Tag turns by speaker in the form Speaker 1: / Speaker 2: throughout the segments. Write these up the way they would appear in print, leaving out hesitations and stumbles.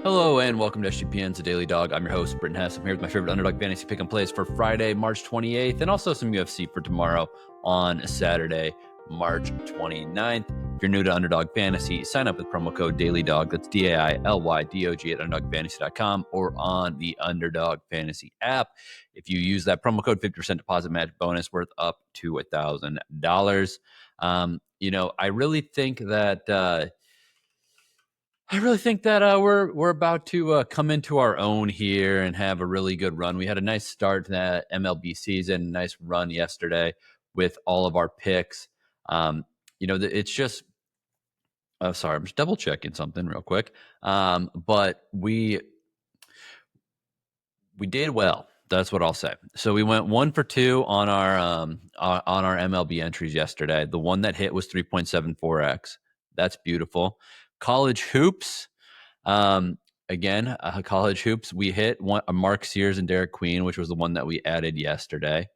Speaker 1: Hello and welcome to SGPN's A Daily Dog. I'm your host, Britton Hess. I'm here with my favorite Underdog fantasy pick and plays for Friday, March 28th, and also some UFC for tomorrow on Saturday, March 29th. If you're new to Underdog Fantasy, sign up with promo code DailyDog. That's DAILYDOG at UnderdogFantasy.com or on the Underdog Fantasy app. If you use that promo code, 50% deposit match bonus worth up to $1,000. I really think that we're about to come into our own here and have a really good run. We had a nice start to that MLB season, nice run yesterday with all of our picks. It's just. Oh, sorry, I'm just double checking something real quick. But we did well. That's what I'll say. So we went 1 for 2 on our MLB entries yesterday. The one that hit was 3.74x. That's beautiful. College hoops. College hoops. We hit Mark Sears and Derek Queen, which was the one that we added yesterday.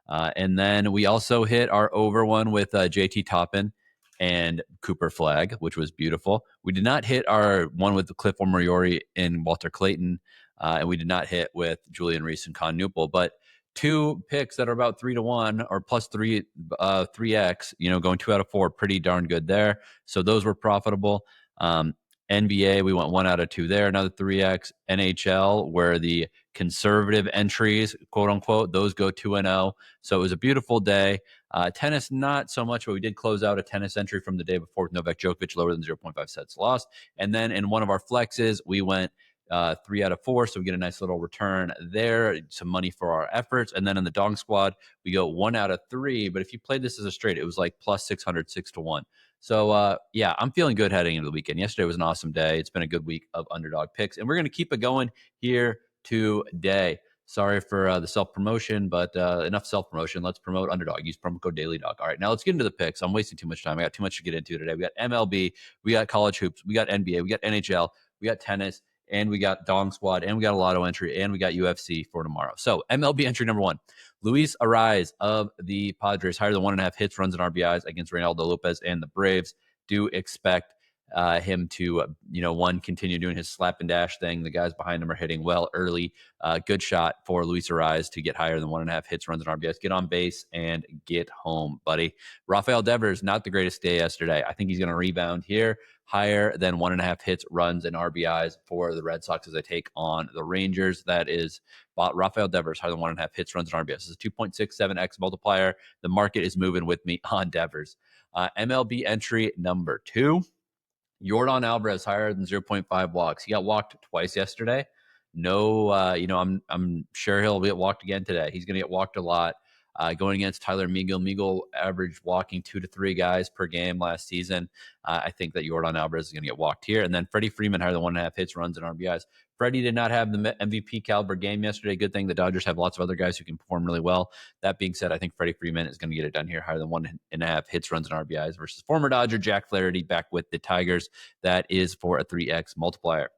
Speaker 1: And then we also hit our over one with JT Toppin and Cooper Flag, which was beautiful. We did not hit our one with Cliff Omariori and Walter Clayton, and we did not hit with Julian Reese and Con Newpel. But two picks that are about 3-1 or plus 3x, going 2 out of 4, pretty darn good there. So those were profitable. NBA, we went 1 out of 2 there, another 3x. NHL, where the conservative entries, quote unquote, those go 2-0. So it was a beautiful day. Tennis, not so much, but we did close out a tennis entry from the day before with Novak Djokovic, lower than 0.5 sets lost. And then in one of our flexes, we went 3 out of 4, so we get a nice little return there, some money for our efforts. And then in the Dong Squad, we go 1 out of 3. But if you played this as a straight, it was like plus 600, 6-1. So, I'm feeling good heading into the weekend. Yesterday was an awesome day. It's been a good week of Underdog picks, and we're going to keep it going here today. Sorry for the self-promotion, but enough self-promotion. Let's promote Underdog. Use promo code DailyDog. All right, now let's get into the picks. I'm wasting too much time. I got too much to get into today. We got MLB, we got college hoops, we got NBA, we got NHL, we got tennis, and we got Dong Squad, and we got a lotto entry, and we got UFC for tomorrow. So MLB entry number 1, Luis Arraez of the Padres, higher than 1.5 hits, runs, and RBIs against Reynaldo Lopez and the Braves. Do expect him to, continue doing his slap and dash thing. The guys behind him are hitting well early. Good shot for Luis Arraez to get higher than 1.5 hits, runs, and RBIs. Get on base and get home, buddy. Rafael Devers, not the greatest day yesterday. I think he's going to rebound here. Higher than 1.5 hits, runs, and RBIs for the Red Sox as they take on the Rangers. That is Rafael Devers, higher than 1.5 hits, runs, and RBIs. This is 2.67x multiplier. The market is moving with me on Devers. MLB entry number 2. Yordan Alvarez, higher than 0.5 walks. He got walked twice yesterday. No, I'm sure he'll get walked again today. He's going to get walked a lot. Going against Tyler Meagle. Meagle averaged walking 2 to 3 guys per game last season. I think that Yordan Alvarez is going to get walked here. And then Freddie Freeman, higher than 1.5 hits, runs, and RBIs. Freddie did not have the MVP caliber game yesterday. Good thing the Dodgers have lots of other guys who can perform really well. That being said, I think Freddie Freeman is going to get it done here, higher than 1.5 hits, runs, and RBIs versus former Dodger Jack Flaherty back with the Tigers. That is for a 3x multiplier.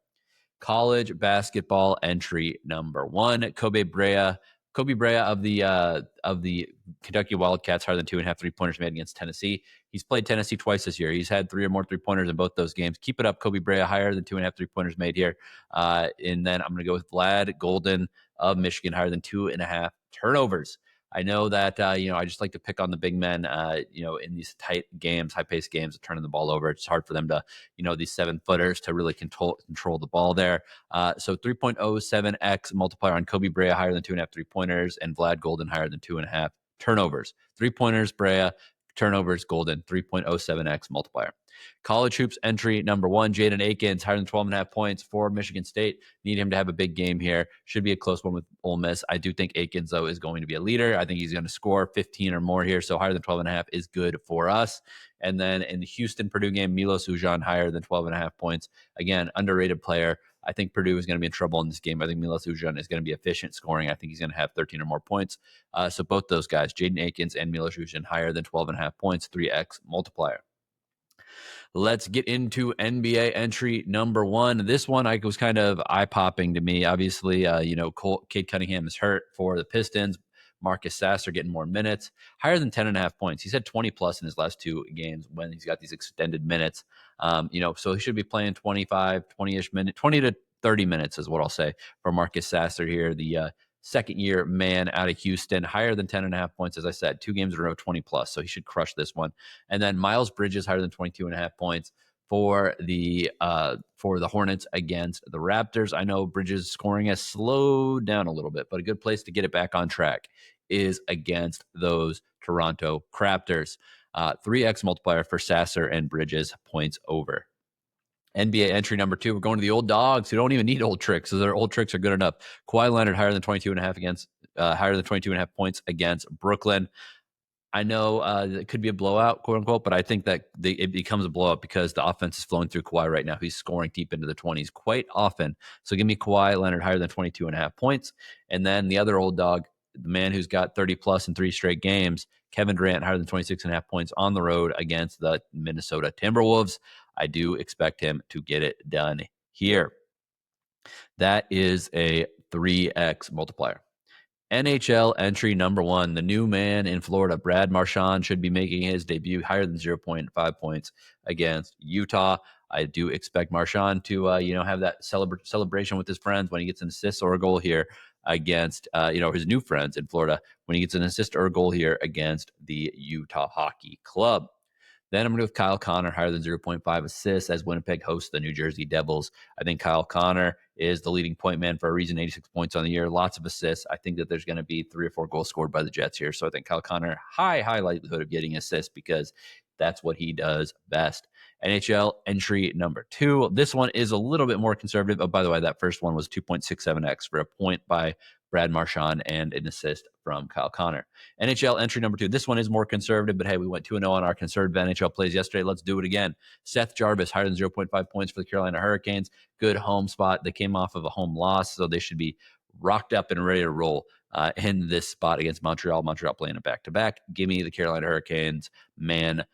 Speaker 1: College basketball entry number 1, Koby Brea of the Kentucky Wildcats, higher than 2.5 3-pointers made against Tennessee. He's played Tennessee twice this year. He's had 3 or more 3-pointers in both those games. Keep it up, Koby Brea, higher than 2.5 3-pointers made here. And then I'm going to go with Goldin of Michigan, higher than 2.5 turnovers. I know that, I just like to pick on the big men, in these tight games, high-paced games, turning the ball over. It's hard for them to, these 7-footers to really control the ball there. So 3.07x multiplier on Koby Brea, higher than 2.5 3-pointers, and Vlad Goldin, higher than 2.5 turnovers. 3-pointers, Brea, turnovers, Goldin, 3.07x multiplier. College hoops entry number 1, Jaden Akins, higher than 12.5 points for Michigan State. Need him to have a big game here. Should be a close one with Ole Miss. I do think Akins, though, is going to be a leader. I think he's going to score 15 or more here, so higher than 12.5 is good for us. And then in the Houston-Purdue game, Milos Uzan, higher than 12.5 points. Again, underrated player. I think Purdue is going to be in trouble in this game. I think Milos Uzan is going to be efficient scoring. I think he's going to have 13 or more points. So both those guys, Jaden Akins and Milos Uzan, higher than 12.5 points, 3x multiplier. Let's get into NBA entry number 1. This one was kind of eye-popping to me. Obviously, Cade Cunningham is hurt for the Pistons. Marcus Sasser getting more minutes, higher than 10.5 points. He's had 20+ in his last 2 games when he's got these extended minutes. So he should be playing 20-ish minutes, 20 to 30 minutes is what I'll say for Marcus Sasser here, the second-year man out of Houston, higher than 10.5 points, as I said, 2 games in a row, 20+, so he should crush this one. And then Miles Bridges, higher than 22.5 points for the Hornets against the Raptors. I know Bridges' scoring has slowed down a little bit, but a good place to get it back on track is against those Toronto Raptors. 3x multiplier for Sasser and Bridges, points over. NBA entry number 2, we're going to the old dogs who don't even need old tricks, so their old tricks are good enough. Kawhi Leonard higher than 22.5 points against Brooklyn. I know it could be a blowout, quote unquote, but I think that it becomes a blowout because the offense is flowing through Kawhi right now. He's scoring deep into the 20s quite often. So give me Kawhi Leonard higher than 22.5 points. And then the other old dog, the man who's got 30+ in 3 straight games, Kevin Durant higher than 26.5 points on the road against the Minnesota Timberwolves. I do expect him to get it done here. That is a 3x multiplier. NHL entry number 1, the new man in Florida, Brad Marchand, should be making his debut higher than 0.5 points against Utah. I do expect Marchand to, have that celebration with his friends when he gets an assist or a goal here against, his new friends in Florida when he gets an assist or a goal here against the Utah Hockey Club. Then I'm going to go with Kyle Connor, higher than 0.5 assists as Winnipeg hosts the New Jersey Devils. I think Kyle Connor is the leading point man for a reason, 86 points on the year, lots of assists. I think that there's going to be 3 or 4 goals scored by the Jets here. So I think Kyle Connor, high likelihood of getting assists because that's what he does best. NHL entry number 2. This one is a little bit more conservative. Oh, by the way, that first one was 2.67x for a point by Brad Marchand and an assist from Kyle Connor. NHL entry number 2. This one is more conservative, but hey, we went 2-0 on our conservative NHL plays yesterday. Let's do it again. Seth Jarvis, higher than 0.5 points for the Carolina Hurricanes. Good home spot. They came off of a home loss, so they should be rocked up and ready to roll in this spot against Montreal. Montreal playing a back-to-back. Give me the Carolina Hurricanes, man.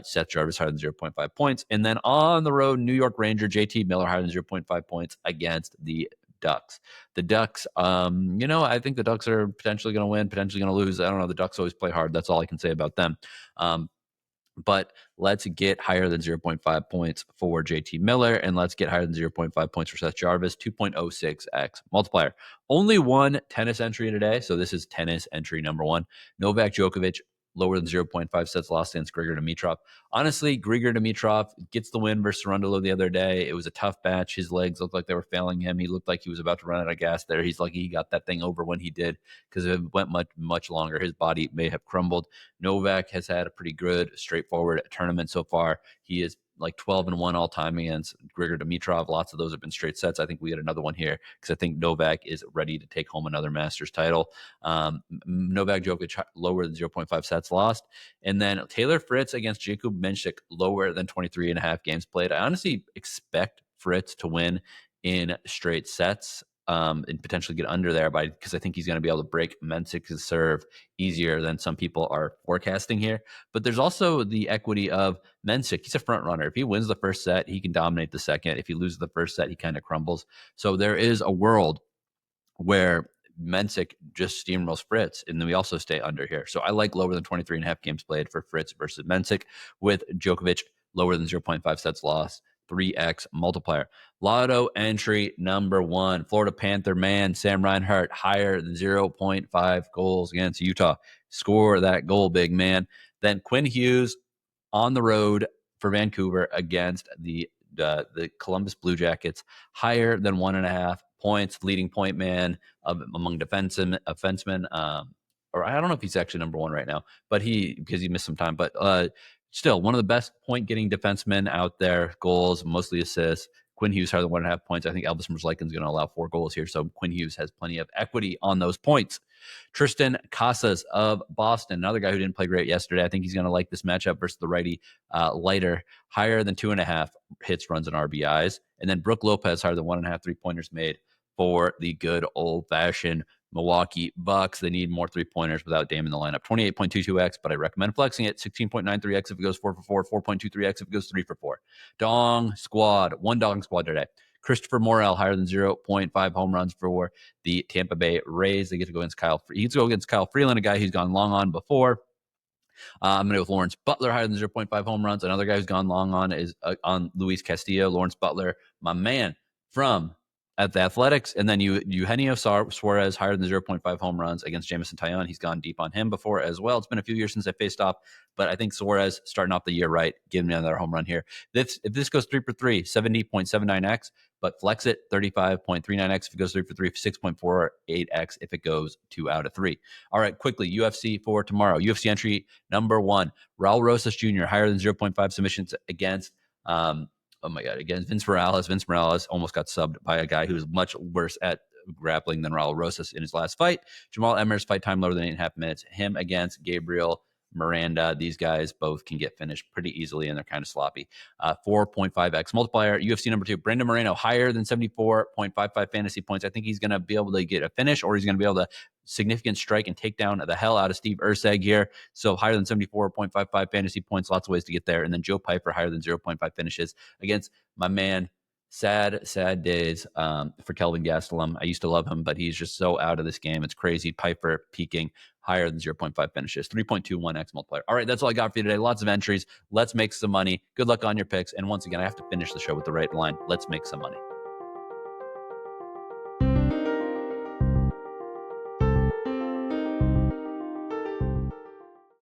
Speaker 1: Seth Jarvis higher than 0.5 points. And then on the road, New York Ranger, JT Miller higher than 0.5 points against the Ducks. The Ducks, I think the Ducks are potentially going to win, potentially going to lose. I don't know. The Ducks always play hard. That's all I can say about them. But let's get higher than 0.5 points for JT Miller, and let's get higher than 0.5 points for Seth Jarvis, 2.06x multiplier. Only one tennis entry today, so this is tennis entry number 1. Novak Djokovic, lower than 0.5 sets lost against Grigor Dimitrov. Honestly, Grigor Dimitrov gets the win versus Cerundolo the other day. It was a tough match. His legs looked like they were failing him. He looked like he was about to run out of gas there. He's lucky he got that thing over when he did, because if it went much longer, his body may have crumbled. Novak has had a pretty good, straightforward tournament so far. He is like 12-1 all time against Grigor Dimitrov. Lots of those have been straight sets. I think we get another one here because I think Novak is ready to take home another Masters title. Novak Djokovic lower than 0.5 sets lost. And then Taylor Fritz against Jakub Menchik, lower than 23.5 games played. I honestly expect Fritz to win in straight sets. And potentially get under there because I think he's going to be able to break Menchik's serve easier than some people are forecasting here. But there's also the equity of Menchik. He's a front runner. If he wins the first set, he can dominate the second. If he loses the first set, he kind of crumbles. So there is a world where Menchik just steamrolls Fritz, and then we also stay under here. So I like lower than 23.5 games played for Fritz versus Menchik, with Djokovic lower than 0.5 sets lost. 3x multiplier. Lotto entry number 1, Florida Panther man Sam Reinhart, higher than 0.5 goals against Utah. Score that goal, big man. Then Quinn Hughes on the road for Vancouver against the Columbus Blue Jackets, higher than 1.5 points, leading point man among defensemen. Or I don't know if he's actually number 1 right now, but because he missed some time. But still, one of the best point-getting defensemen out there. Goals, mostly assists. Quinn Hughes higher than 1.5 points. I think Elvis Merzlikins is going to allow 4 goals here, so Quinn Hughes has plenty of equity on those points. Tristan Casas of Boston, another guy who didn't play great yesterday. I think he's going to like this matchup versus the righty Leiter, higher than 2.5 hits, runs, and RBIs. And then Brook Lopez, higher than 1.5 3-pointers made for the good old-fashioned Milwaukee Bucks. They need more 3-pointers without Dame in the lineup. 28.22x, but I recommend flexing it. 16.93x if it goes 4 for 4. 4.23x if it goes 3 for 4. Dong squad. One dong squad today. Christopher Morel, higher than 0.5 home runs for the Tampa Bay Rays. They get to go against He gets to go against Kyle Freeland, a guy who's gone long on before. I'm going to go with Lawrence Butler, higher than 0.5 home runs. Another guy who's gone long on is on Luis Castillo. Lawrence Butler, my man from at the Athletics. And then Eugenio Suarez higher than 0.5 home runs against Jameson Taillon. He's gone deep on him before as well. It's been a few years since I faced off, but I think Suarez starting off the year right, giving me another home run here. If this goes 3 for 3, 70.79x, but flex it 35.39x if it goes 3 for 3, 6.48x if it goes 2 out of 3. All right, quickly, UFC for tomorrow. UFC entry number 1, Raul Rosas Jr. higher than 0.5 submissions against against Vince Morales. Vince Morales almost got subbed by a guy who was much worse at grappling than Raul Rosas in his last fight. Jamal Emmer's fight time lower than 8.5 minutes. Him against Gabriel Miranda. These guys both can get finished pretty easily, and they're kind of sloppy. 4.5x multiplier. UFC number 2, Brandon Moreno, higher than 74.55 fantasy points. I think he's going to be able to get a finish, or he's going to be able to significant strike and take down the hell out of Steve Erceg here. So higher than 74.55 fantasy points, lots of ways to get there. And then Joe Piper, higher than 0.5 finishes against my man. Sad days for Kelvin Gastelum. I used to love him, but he's just so out of this game. It's crazy. Piper peaking higher than 0.5 finishes, 3.21x multiplier. All right, that's all I got for you today. Lots of entries. Let's make some money. Good luck on your picks. And once again, I have to finish the show with the right line. Let's make some money.